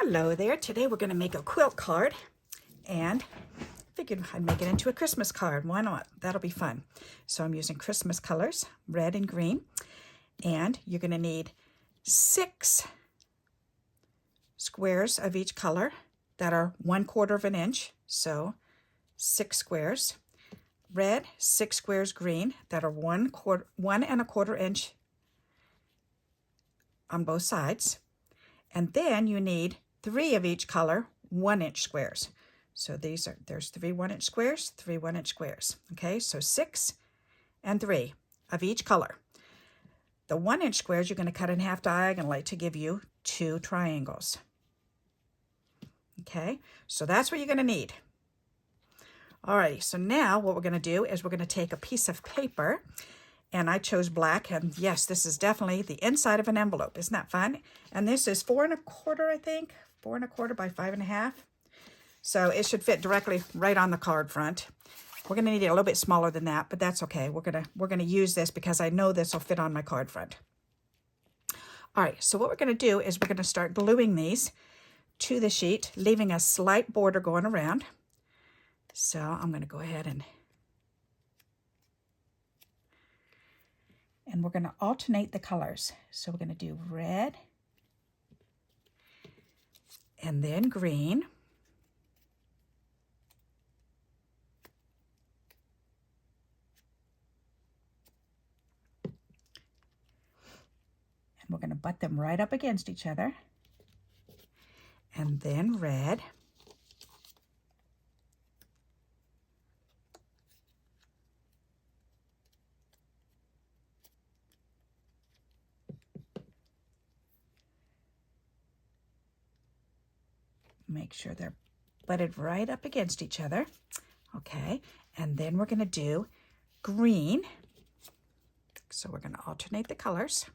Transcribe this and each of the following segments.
Hello there. Today we're going to make a quilt card, and figured I'd make it into a Christmas card. Why not? That'll be fun. So I'm using Christmas colors, red and green, and you're going to need 6 squares of each color that are 1/4 of an inch. So 6 squares red, 6 squares green that are 1 1¼ inch on both sides. And then you need 3 of each color 1-inch squares. So there's 3 1-inch squares, 3 1-inch squares. Okay, so 6 and 3 of each color. The 1-inch squares you're going to cut in half diagonally to give you 2 triangles. Okay, so that's what you're going to need. Alrighty, so now what we're going to do is we're going to take a piece of paper, and I chose black, and yes, this is definitely the inside of an envelope. Isn't that fun? And this is 4 1/4, I think, 4 1/4 by 5 1/2. So it should fit directly right on the card front. We're going to need it a little bit smaller than that, but that's okay. We're going to use this because I know this will fit on my card front. All right, so what we're going to do is we're going to start gluing these to the sheet, leaving a slight border going around. So I'm going to go ahead and we're going to alternate the colors. So we're going to do red and then green. And we're going to butt them right up against each other. And then red. Make sure they're butted right up against each other. Okay, and then we're going to do green. So we're going to alternate the colors.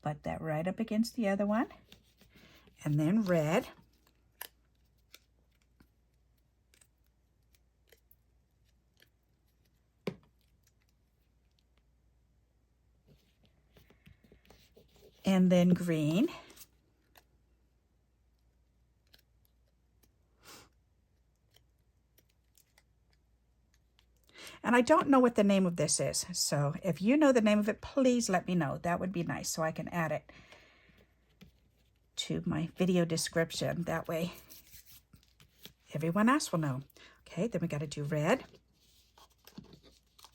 Butt that right up against the other one. And then red. And then green. And I don't know what the name of this is, so if you know the name of it, please let me know. That would be nice, so I can add it to my video description. That way everyone else will know. Okay, then we got to do red.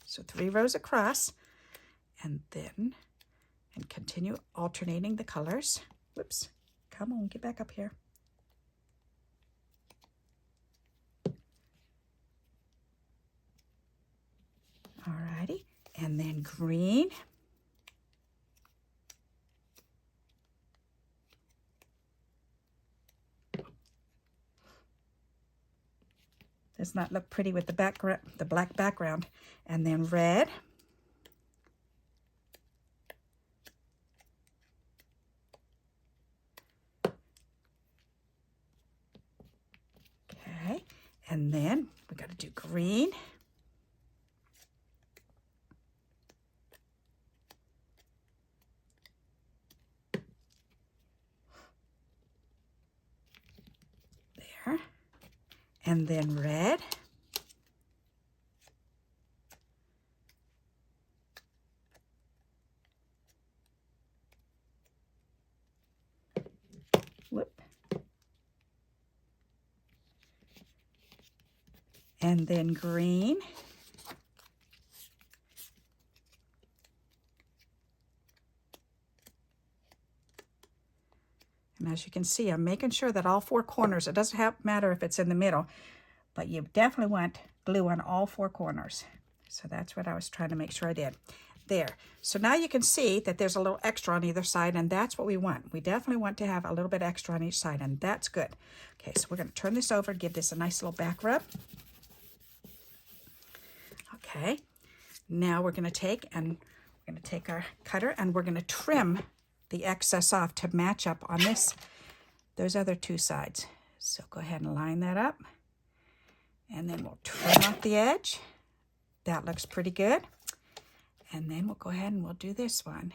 So 3 rows across, and then continue alternating the colors. Whoops, come on, get back up here. Alrighty, and then green. Does not look pretty with the background, the black background. And then red. Okay, and then we got to do green. There. And then red. Whoop. And then green. And as you can see, I'm making sure that all 4 corners, it doesn't matter if it's in the middle, but you definitely want glue on all 4 corners. So that's what I was trying to make sure I did. There. So now you can see that there's a little extra on either side, and that's what we want. We definitely want to have a little bit extra on each side, and that's good. Okay, so we're going to turn this over, give this a nice little back rub. Okay, now we're going to take our cutter, and we're going to trim the excess off to match up on those other 2 sides. So go ahead and line that up, and then we'll trim off the edge. That looks pretty good. And then we'll go ahead and we'll do this one.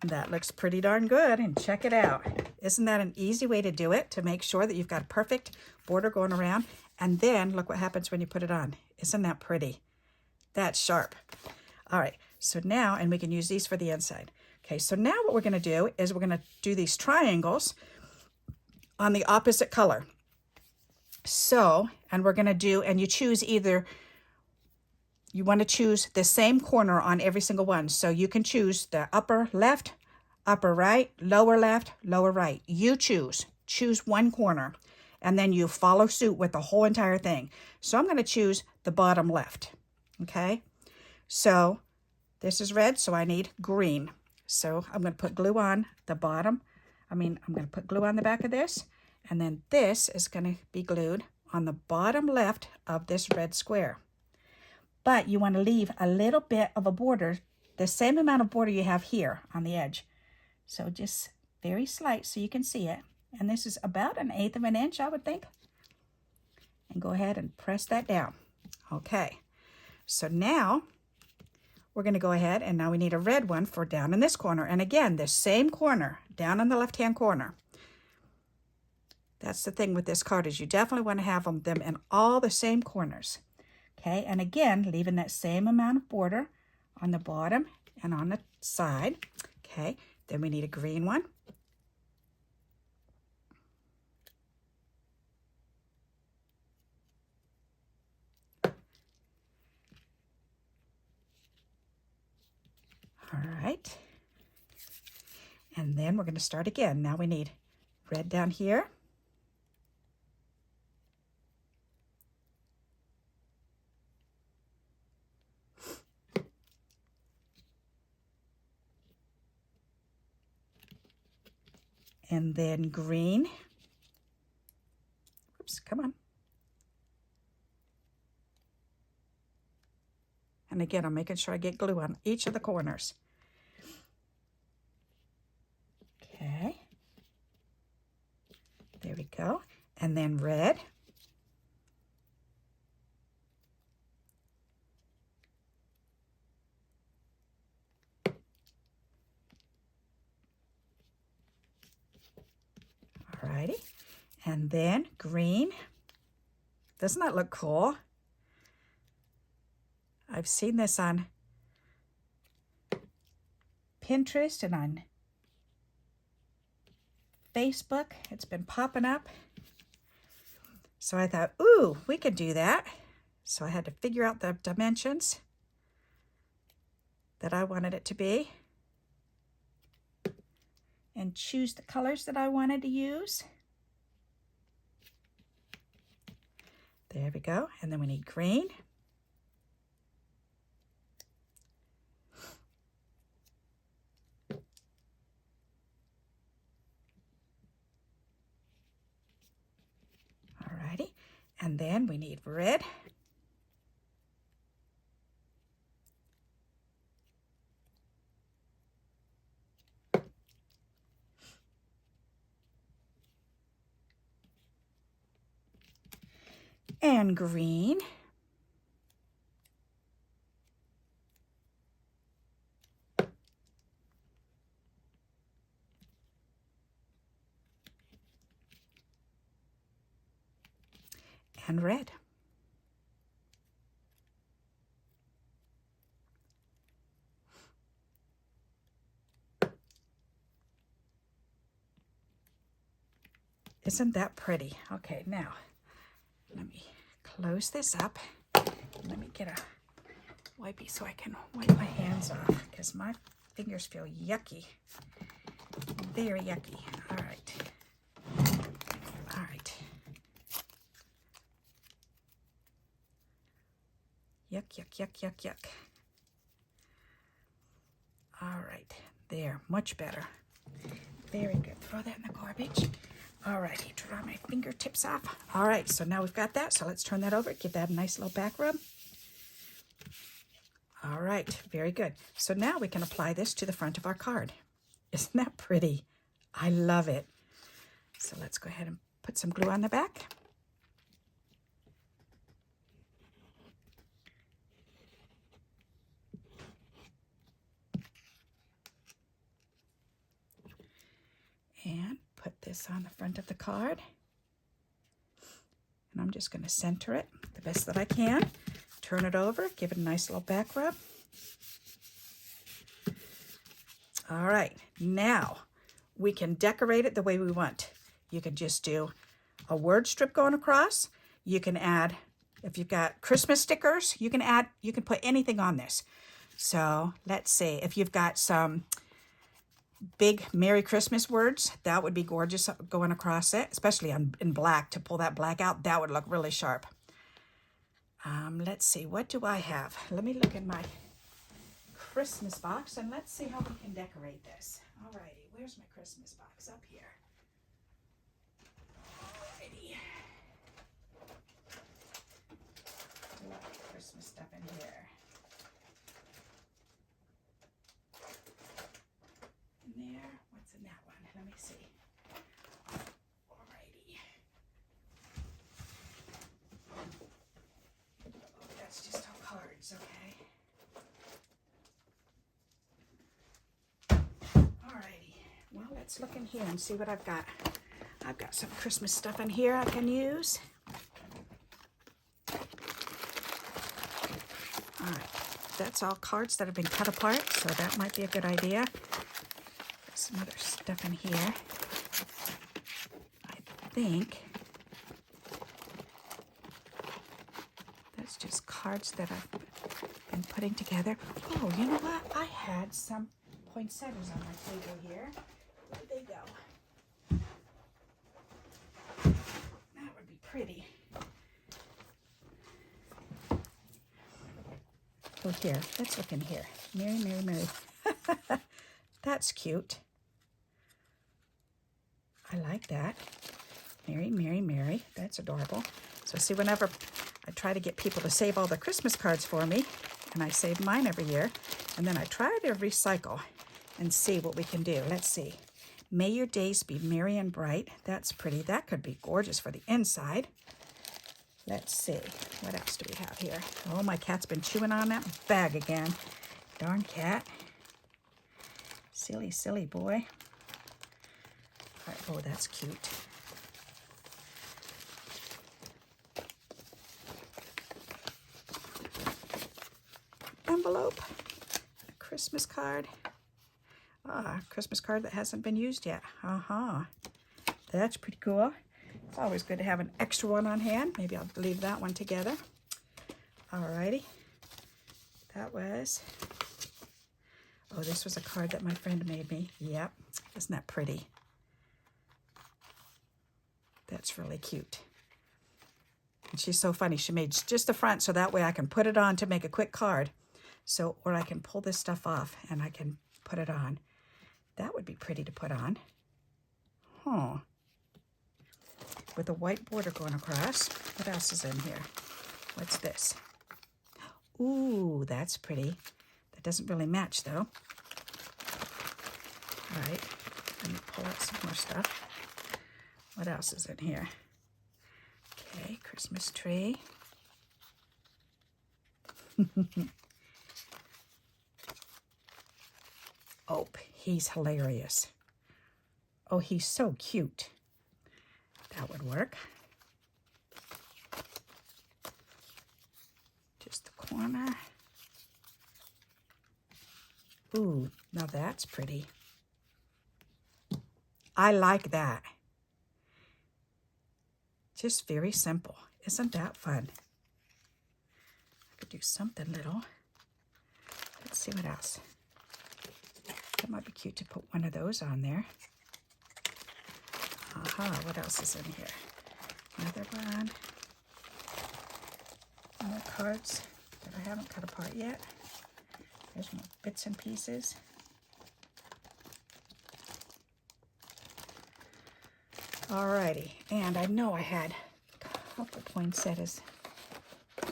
That looks pretty darn good, and check it out. Isn't that an easy way to do it, to make sure that you've got a perfect border going around? And then look what happens when you put it on. Isn't that pretty? That's sharp. All right, so now, and we can use these for the inside. Okay, so now what we're going to do is we're going to do these triangles on the opposite color. So, and we're going to do, and you choose either, you want to choose the same corner on every single one. So you can choose the upper left, upper right, lower left, lower right. You choose one corner, and then you follow suit with the whole entire thing. So I'm going to choose the bottom left. Okay, so this is red, so I need green. So I'm going to put glue on the bottom. I'm going to put glue on the back of this, and then this is going to be glued on the bottom left of this red square. But you want to leave a little bit of a border, the same amount of border you have here on the edge. So just very slight so you can see it. And this is about 1/8 of an inch, I would think. And go ahead and press that down. Okay, so now we're going to go ahead, and now we need a red one for down in this corner. And again, the same corner, down in the left-hand corner. That's the thing with this card, is you definitely want to have them in all the same corners. Okay, and again, leaving that same amount of border on the bottom and on the side. Okay, then we need a green one. All right, and then we're going to start again. Now we need red down here. And then green. Oops, come on. And again, I'm making sure I get glue on each of the corners. Okay. There we go. And then red. Alrighty. And then green. Doesn't that look cool? I've seen this on Pinterest and on Facebook. It's been popping up. So I thought, ooh, we could do that. So I had to figure out the dimensions that I wanted it to be and choose the colors that I wanted to use. There we go. And then we need green. Alrighty. And then we need red. And green. And red. Isn't that pretty? Okay, now let me close this up. Let me get a wipey so I can wipe my hands off because my fingers feel yucky. Very yucky. All right. All right. Yuck, yuck, yuck, yuck, yuck. All right. There. Much better. Very good. Throw that in the garbage. All righty, draw my fingertips off. All right, so now we've got that. So let's turn that over, give that a nice little back rub. All right, very good. So now we can apply this to the front of our card. Isn't that pretty? I love it. So let's go ahead and put some glue on the back. this on the front of the card. And I'm just going to center it the best that I can. Turn it over, give it a nice little back rub. All right, now we can decorate it the way we want. You can just do a word strip going across. You can add, if you've got Christmas stickers, you can put anything on this. So let's see, if you've got some big Merry Christmas words, that would be gorgeous going across it, especially in black. To pull that black out, that would look really sharp. Let's see, what do I have? Let me look in my Christmas box and let's see how we can decorate this. Alrighty, where's my Christmas box? Up here. Alrighty. A lot of Christmas stuff in here. In there, what's in that one? Let me see. Alrighty. Oh, that's just all cards, okay. Well, let's look in here and see what I've got. I've got some Christmas stuff in here I can use. All right, that's all cards that have been cut apart, so that might be a good idea. Got some other stuff in here. I think that's just cards that I've been putting together. Oh, you know what? I had some poinsettias on my table here. Where did they go? That would be pretty. Oh, here. Let's look in here. Mary, Mary, Mary. That's cute. I like that. Mary, Mary, Mary. That's adorable. So see, whenever I try to get people to save all the Christmas cards for me, and I save mine every year, and then I try to recycle and see what we can do. Let's see. May your days be merry and bright. That's pretty. That could be gorgeous for the inside. Let's see. What else do we have here? Oh, my cat's been chewing on that bag again. Darn cat. Silly, silly boy. All right. Oh, that's cute. Envelope. A Christmas card. Ah, Christmas card that hasn't been used yet. That's pretty cool. It's always good to have an extra one on hand. Maybe I'll leave that one together. Alrighty. That was... Oh, this was a card that my friend made me. Yep. Isn't that pretty? That's really cute. And she's so funny. She made just the front so that way I can put it on to make a quick card. So, or I can pull this stuff off and I can put it on. That would be pretty to put on. Huh. With a white border going across. What else is in here? What's this? Ooh, that's pretty. That doesn't really match though. All right. Let me pull out some more stuff. What else is in here? Okay, Christmas tree. Oh, he's hilarious. Oh, he's so cute. That would work. Just the corner. Ooh, now that's pretty. I like that. Just very simple. Isn't that fun? I could do something little. Let's see what else. That might be cute to put one of those on there. Aha, what else is in here? Another one. More cards that I haven't cut apart yet. There's more bits and pieces. Alrighty, and I know I had a couple poinsettias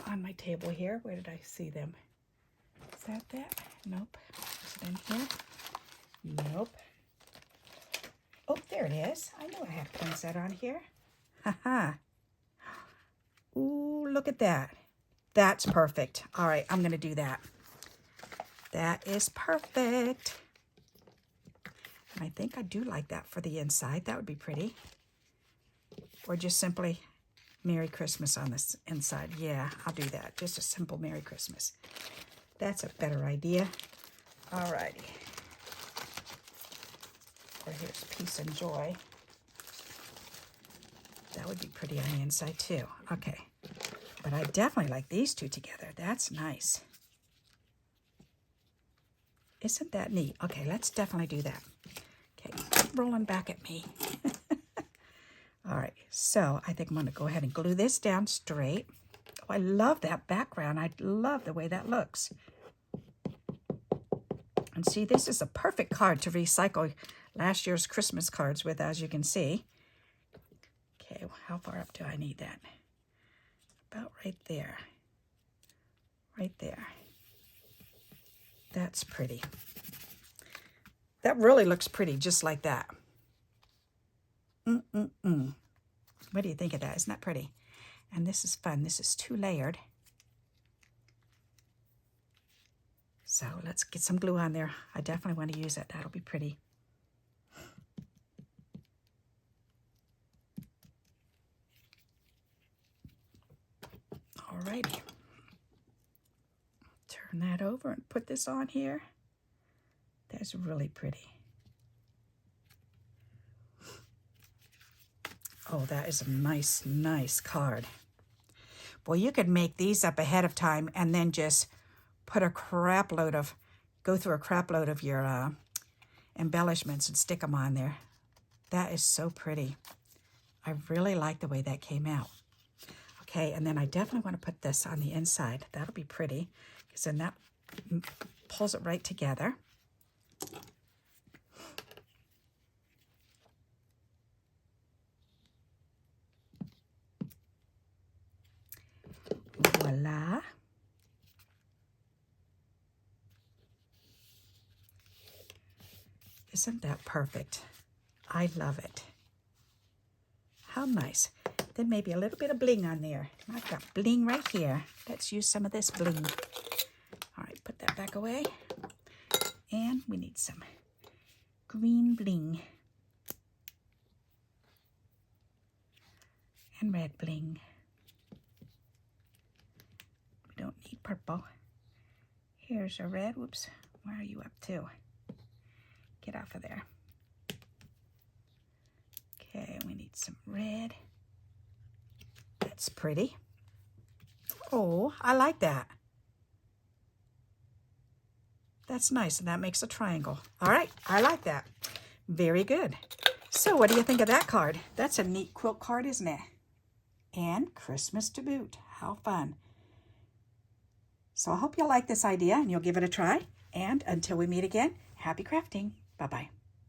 on my table here. Where did I see them? Is that that? Nope. Is it in here? Nope. Oh, there it is. I knew I had a poinsettia on here. Haha. Ooh, look at that. That's perfect. All right, I'm going to do that. That is perfect. And I think I do like that for the inside. That would be pretty. Or just simply Merry Christmas on this inside. Yeah, I'll do that. Just a simple Merry Christmas. That's a better idea. All righty. Or here's Peace and Joy. That would be pretty on the inside too. Okay. But I definitely like these two together. That's nice. Isn't that neat? Okay, let's definitely do that. Okay, keep rolling back at me. All right, so I think I'm going to go ahead and glue this down straight. Oh, I love that background. I love the way that looks. And see, this is a perfect card to recycle last year's Christmas cards with, as you can see. Okay, well, how far up do I need that? About right there. Right there. That's pretty. That really looks pretty, just like that. What do you think of that? Isn't that pretty? And this is fun. This is 2-layered. So let's get some glue on there. I definitely want to use it. That'll be pretty. Alrighty. Turn that over and put this on here. That's really pretty. Oh, that is a nice, nice card. Well, you could make these up ahead of time and then just put a crap load of, go through a crap load of your embellishments and stick them on there. That is so pretty. I really like the way that came out. Okay, and then I definitely want to put this on the inside. That'll be pretty, because then that pulls it right together. Voila. Isn't that perfect? I love it. How nice. Then maybe a little bit of bling on there. I've got bling right here. Let's use some of this bling. All right, put that back away. And we need some green bling. And red bling. We don't need purple. Here's a red. Whoops. Where are you up to? Get off of there. Okay, we need some red. That's pretty. Oh, I like that. That's nice, and that makes a triangle. All right, I like that. Very good. So what do you think of that card? That's a neat quilt card, isn't it? And Christmas to boot. How fun. So I hope you'll like this idea and you'll give it a try. And until we meet again, happy crafting. Bye-bye.